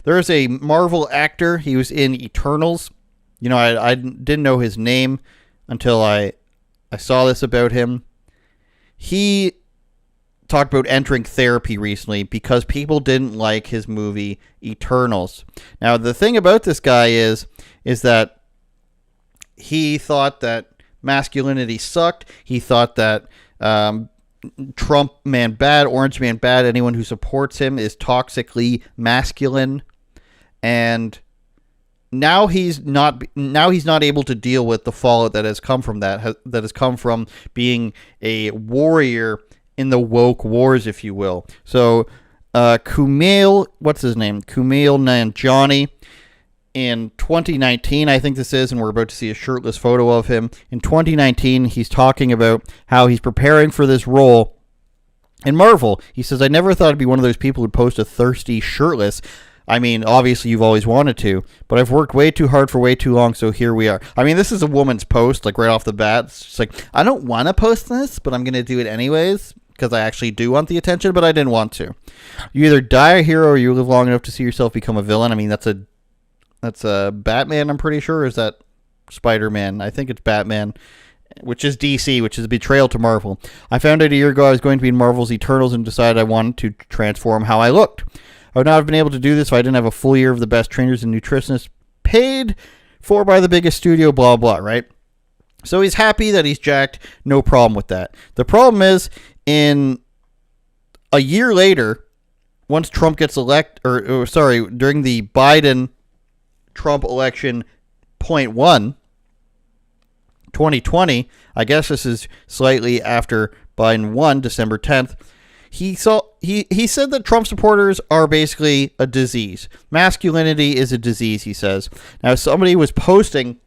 There is a Marvel actor. He was in Eternals. You know, I didn't know his name until I saw this about him. He talked about entering therapy recently because people didn't like his movie Eternals. Now, the thing about this guy is that he thought that masculinity sucked. He thought that Trump man bad, Orange man bad, anyone who supports him is toxically masculine. And now he's not able to deal with the fallout that has come from that has come from being a warrior in the woke wars, if you will. So Kumail Nanjiani, in 2019, I think this is, and we're about to see a shirtless photo of him. In 2019, he's talking about how he's preparing for this role in Marvel. He says, I never thought I'd be one of those people who'd post a thirsty shirtless. I mean, obviously you've always wanted to, but I've worked way too hard for way too long, so here we are. I mean, this is a woman's post, like right off the bat. It's just like, I don't want to post this, but I'm going to do it anyways, because I actually do want the attention, but I didn't want to. You either die a hero or you live long enough to see yourself become a villain. I mean, that's a Batman, I'm pretty sure. Or is that Spider-Man? I think it's Batman, which is DC, which is a betrayal to Marvel. I found out a year ago I was going to be in Marvel's Eternals and decided I wanted to transform how I looked. I would not have been able to do this if I didn't have a full year of the best trainers and nutritionists paid for by the biggest studio, blah, blah, right? So he's happy that he's jacked. No problem with that. The problem is, in a year later, once Trump gets during the Biden-Trump election, 2020, I guess this is slightly after Biden won, December 10th, he said that Trump supporters are basically a disease. Masculinity is a disease, he says. Now, somebody was posting,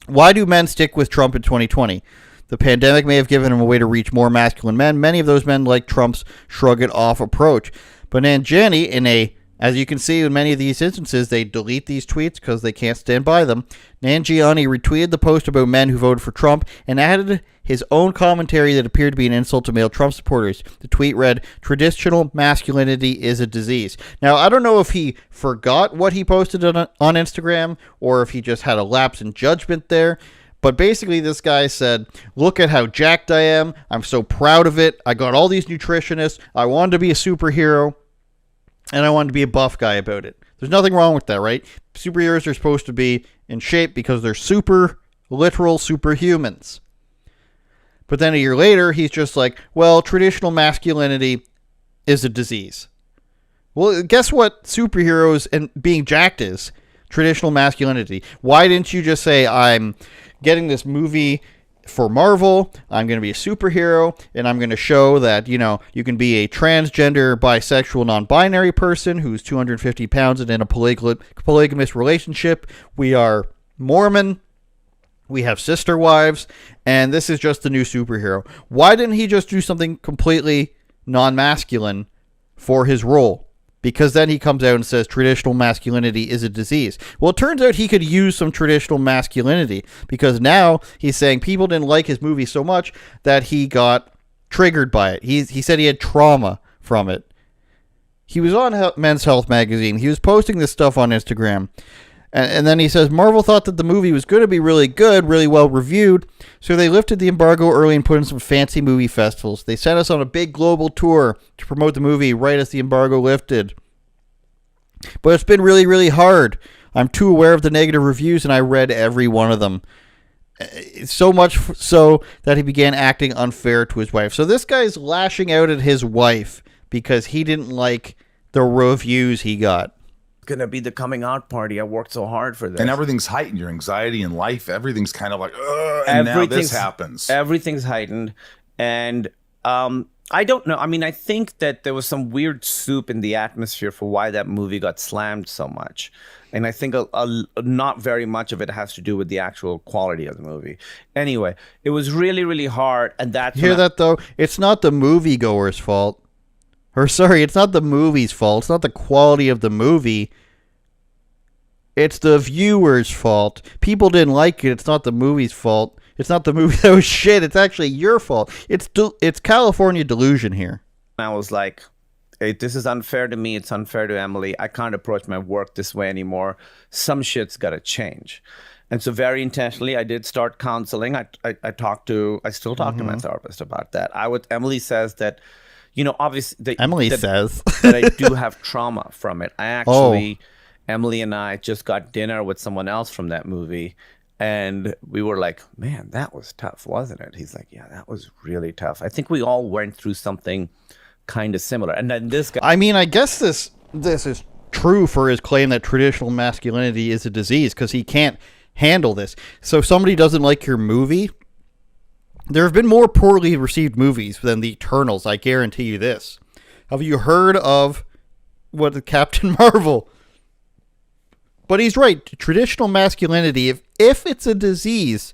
why do men stick with Trump in 2020? The pandemic may have given him a way to reach more masculine men. Many of those men like Trump's shrug-it-off approach. But Nanjiani, as you can see in many of these instances, they delete these tweets because they can't stand by them. Nanjiani retweeted the post about men who voted for Trump and added his own commentary that appeared to be an insult to male Trump supporters. The tweet read, traditional masculinity is a disease. Now, I don't know if he forgot what he posted on Instagram or if he just had a lapse in judgment there. But basically, this guy said, look at how jacked I am. I'm so proud of it. I got all these nutritionists. I wanted to be a superhero. And I wanted to be a buff guy about it. There's nothing wrong with that, right? Superheroes are supposed to be in shape because they're literal superhumans. But then a year later, he's just like, well, traditional masculinity is a disease. Well, guess what superheroes and being jacked is? Traditional masculinity. Why didn't you just say, I'm getting this movie for Marvel, I'm going to be a superhero, and I'm going to show that, you can be a transgender, bisexual, non-binary person who's 250 pounds and in a polygamous relationship. We are Mormon. We have sister wives, and this is just the new superhero. Why didn't he just do something completely non-masculine for his role? Because then he comes out and says traditional masculinity is a disease. Well, it turns out he could use some traditional masculinity because now he's saying people didn't like his movie so much that he got triggered by it. He said he had trauma from it. He was on Men's Health magazine. He was posting this stuff on Instagram. And then he says, Marvel thought that the movie was going to be really good, really well reviewed, so they lifted the embargo early and put in some fancy movie festivals. They sent us on a big global tour to promote the movie right as the embargo lifted. But it's been really, really hard. I'm too aware of the negative reviews, and I read every one of them. So much so that he began acting unfair to his wife. So this guy's lashing out at his wife because he didn't like the reviews he got. Gonna be the coming out party. I worked so hard for this, and everything's heightened. Your anxiety in life, everything's kind of like, and now this happens. Everything's heightened, and I don't know. I mean, I think that there was some weird soup in the atmosphere for why that movie got slammed so much, and I think not very much of it has to do with the actual quality of the movie. Anyway, it was really, really hard, and that's that though. It's not the moviegoer's fault. It's not the movie's fault. It's not the quality of the movie. It's the viewer's fault. People didn't like it. It's not the movie's fault. It's not the movie that was shit. It's actually your fault. It's California delusion here. I was like, hey, this is unfair to me. It's unfair to Emily. I can't approach my work this way anymore. Some shit's got to change. And so very intentionally, I did start counseling. I still talk to my therapist about that. Emily says that, obviously, says that I do have trauma from it. Emily and I just got dinner with someone else from that movie. And we were like, man, that was tough, wasn't it? He's like, yeah, that was really tough. I think we all went through something kind of similar. And then this guy... I mean, I guess this is true for his claim that traditional masculinity is a disease, because he can't handle this. So if somebody doesn't like your movie, there have been more poorly received movies than The Eternals, I guarantee you this. Have you heard of Captain Marvel? But he's right. Traditional masculinity, if it's a disease,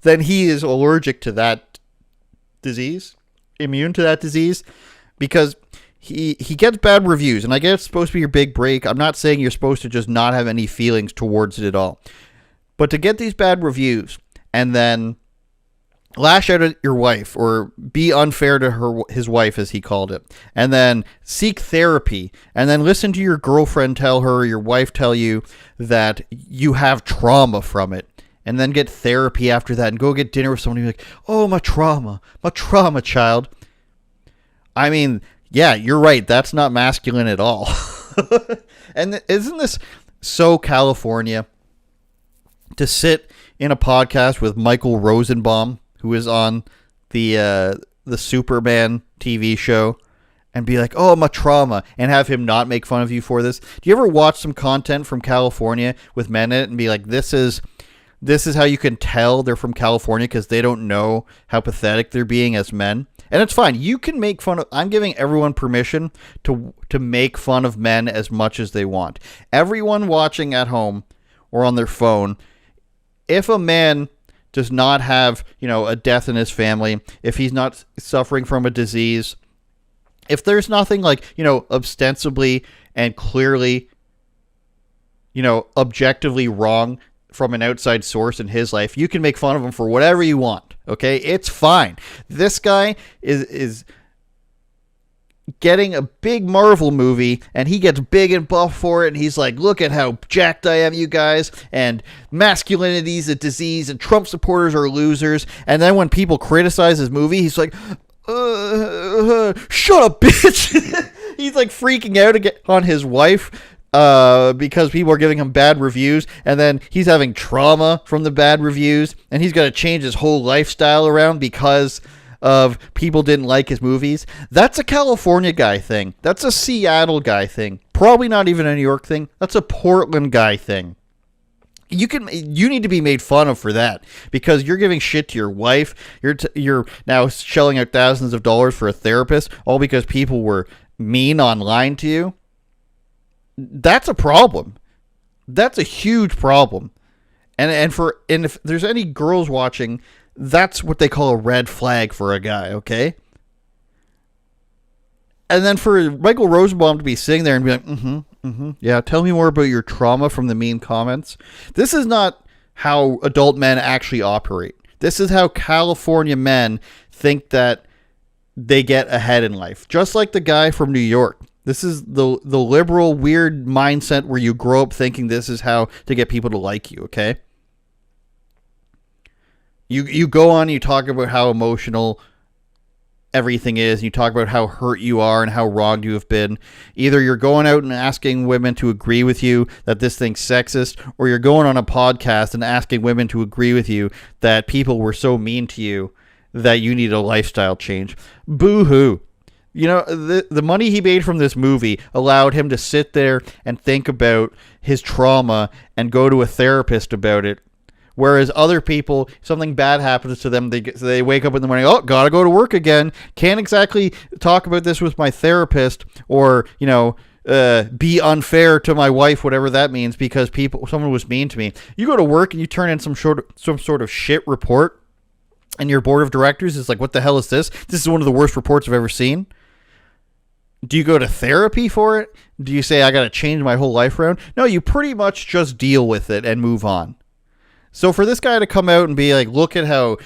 then he is allergic to that disease, immune to that disease, because he gets bad reviews. And I guess it's supposed to be your big break. I'm not saying you're supposed to just not have any feelings towards it at all. But to get these bad reviews and then lash out at your wife or be unfair to his wife, as he called it, and then seek therapy, and then listen to your girlfriend tell her or your wife tell you that you have trauma from it, and then get therapy after that and go get dinner with somebody like, oh, my trauma, child. I mean, yeah, you're right. That's not masculine at all. And isn't this so California to sit in a podcast with Michael Rosenbaum, who is on the Superman TV show, and be like, oh, my trauma, and have him not make fun of you for this? Do you ever watch some content from California with men in it and be like, this is how you can tell they're from California, because they don't know how pathetic they're being as men? And it's fine. You can make fun of... I'm giving everyone permission to make fun of men as much as they want. Everyone watching at home or on their phone, if a man does not have, a death in his family, if he's not suffering from a disease, if there's nothing like, ostensibly and clearly, objectively wrong from an outside source in his life, you can make fun of him for whatever you want. Okay? It's fine. This guy is getting a big Marvel movie, and he gets big and buff for it, and he's like, look at how jacked I am, you guys, and masculinity's a disease, and Trump supporters are losers. And then when people criticize his movie, he's like, shut up, bitch. He's like freaking out on his wife because people are giving him bad reviews, and then he's having trauma from the bad reviews, and he's got to change his whole lifestyle around because of people didn't like his movies. That's a California guy thing. That's a Seattle guy thing. Probably not even a New York thing. That's a Portland guy thing. You need to be made fun of for that, because you're giving shit to your wife. You're now shelling out thousands of dollars for a therapist, all because people were mean online to you. That's a problem. That's a huge problem. And if there's any girls watching, that's what they call a red flag for a guy, okay? And then for Michael Rosenbaum to be sitting there and be like, yeah, tell me more about your trauma from the mean comments. This is not how adult men actually operate. This is how California men think that they get ahead in life. Just like the guy from New York. This is the liberal, weird mindset where you grow up thinking this is how to get people to like you, okay? You go on, you talk about how emotional everything is, and you talk about how hurt you are and how wronged you have been. Either you're going out and asking women to agree with you that this thing's sexist, or you're going on a podcast and asking women to agree with you that people were so mean to you that you need a lifestyle change. Boo-hoo. The money he made from this movie allowed him to sit there and think about his trauma and go to a therapist about it. Whereas other people, something bad happens to them, they wake up in the morning, oh, gotta go to work again. Can't exactly talk about this with my therapist, or, be unfair to my wife, whatever that means, because someone was mean to me. You go to work and you turn in some sort of shit report, and your board of directors is like, what the hell is this? This is one of the worst reports I've ever seen. Do you go to therapy for it? Do you say, I gotta change my whole life around? No, you pretty much just deal with it and move on. So for this guy to come out and be like, look at how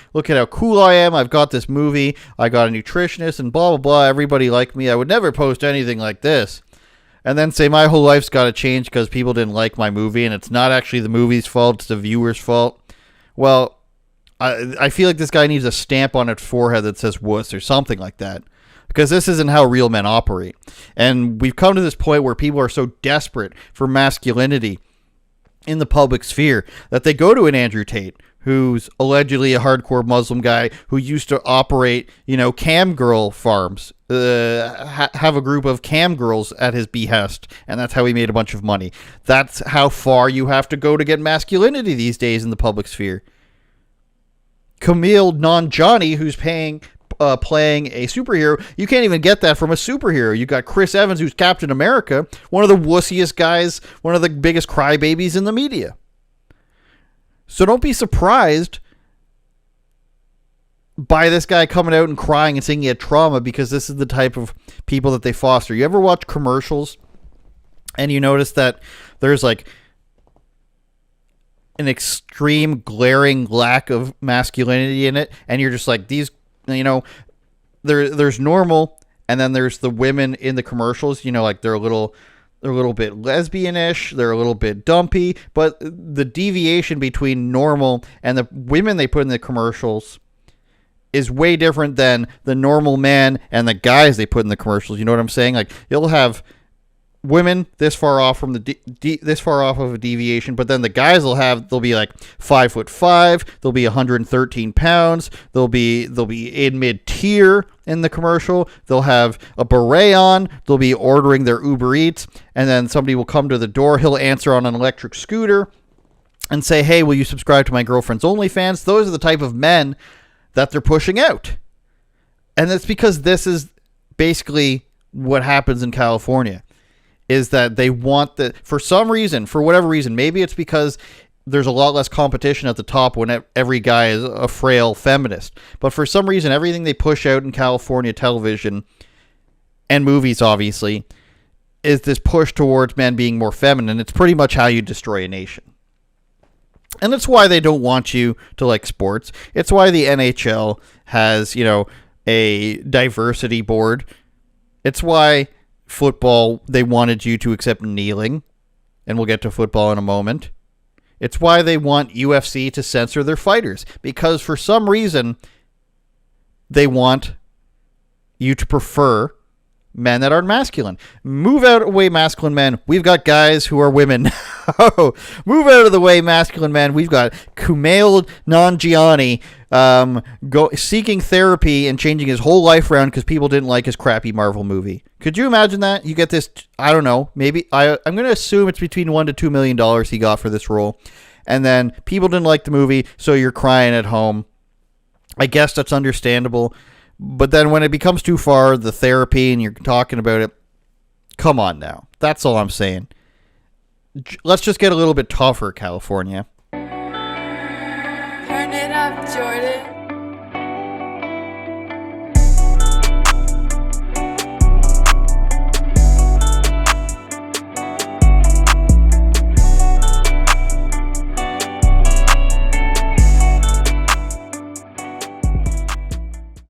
cool I am. I've got this movie. I got a nutritionist and blah, blah, blah. Everybody liked me. I would never post anything like this. And then say my whole life's got to change because people didn't like my movie, and it's not actually the movie's fault, it's the viewer's fault. Well, I feel like this guy needs a stamp on his forehead that says wuss or something like that, because this isn't how real men operate. And we've come to this point where people are so desperate for masculinity in the public sphere that they go to an Andrew Tate, who's allegedly a hardcore Muslim guy who used to operate, cam girl farms, have a group of cam girls at his behest, and that's how he made a bunch of money. That's how far you have to go to get masculinity these days in the public sphere. Camille Nanjiani, who's playing a superhero, you can't even get that from a superhero. You got Chris Evans, who's Captain America, one of the wussiest guys, one of the biggest crybabies in the media. So don't be surprised by this guy coming out and crying and saying he had trauma, because this is the type of people that they foster. You ever watch commercials and you notice that there's like an extreme glaring lack of masculinity in it, and you're just like, these, there's normal, and then there's the women in the commercials, like they're a little bit lesbianish, they're a little bit dumpy, but the deviation between normal and the women they put in the commercials is way different than the normal man and the guys they put in the commercials. You know what I'm saying? Like, you'll have women this far off from this far off of a deviation, but then the guys they'll be like 5'5", they'll be 113 pounds, they'll be in mid-tier in the commercial, they'll have a beret on, they'll be ordering their Uber Eats, and then somebody will come to the door, he'll answer on an electric scooter and say, hey, will you subscribe to my girlfriend's OnlyFans? Those are the type of men that they're pushing out. And it's because this is basically what happens in California, is that they want for whatever reason, maybe it's because there's a lot less competition at the top when every guy is a frail feminist. But for some reason, everything they push out in California television and movies, obviously, is this push towards men being more feminine. It's pretty much how you destroy a nation. And that's why they don't want you to like sports. It's why the NHL has, a diversity board. It's why football, they wanted you to accept kneeling. And we'll get to football in a moment. It's why they want UFC to censor their fighters. Because for some reason, they want you to prefer men that aren't masculine. Move out of the way, masculine men. We've got guys who are women. Move out of the way, masculine men. We've got Kumail Nanjiani seeking therapy and changing his whole life around because people didn't like his crappy Marvel movie. Could you imagine that? You get this, I don't know, maybe, I'm going to assume it's between $1 to $2 million he got for this role. And then people didn't like the movie, so you're crying at home. I guess that's understandable. But then when it becomes too far, the therapy, and you're talking about it, come on now. That's all I'm saying. Let's just get a little bit tougher, California. Turn it up, Jordan.